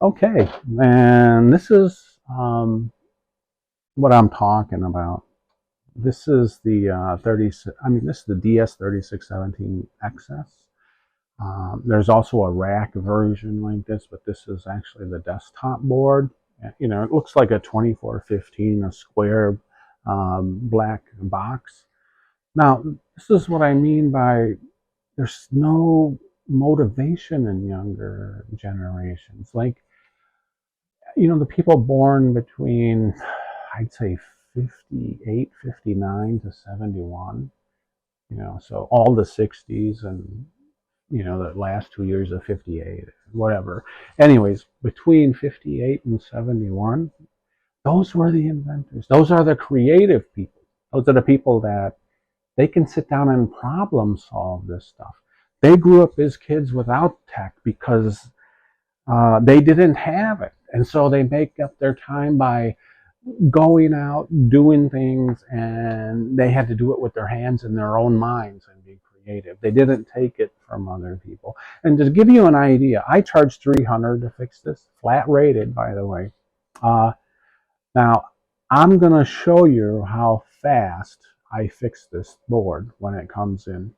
Okay, and this is what I'm talking about. This is the this is the DS3617XS. There's also a rack version like this, but this is actually the desktop board. You know, it looks like a 2415, a square black box. Now, this is what I mean by there's no motivation in younger generations. Like, you know, the people born between, I'd say, 58, 59 to 71, you know, so all the 60s and, you know, the last 2 years of 58, whatever. Anyways, between 58 and 71, those were the inventors. Those are the creative people. Those are the people that they can sit down and problem solve this stuff. They grew up as kids without tech because they didn't have it. And so they make up their time by going out, doing things, and they had to do it with their hands and their own minds and be creative. They didn't take it from other people. And to give you an idea, I charged $300 to fix this, flat rated, by the way. Now, I'm going to show you how fast I fix this board when it comes in.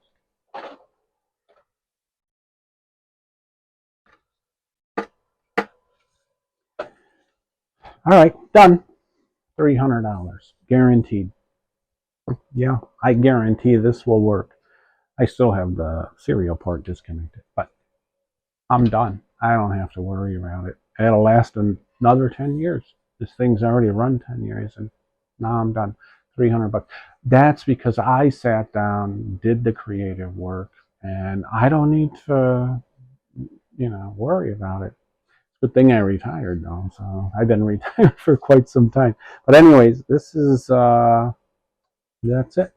All right, done. $300, guaranteed. Yeah, I guarantee this will work. I still have the serial port disconnected, but I'm done. I don't have to worry about it. It'll last another 10 years. This thing's already run 10 years, and now I'm done. $300. That's because I sat down, did the creative work, and I don't need to, you know, worry about it. Good thing I retired though, so I've been retired for quite some time. But anyways, this is that's it.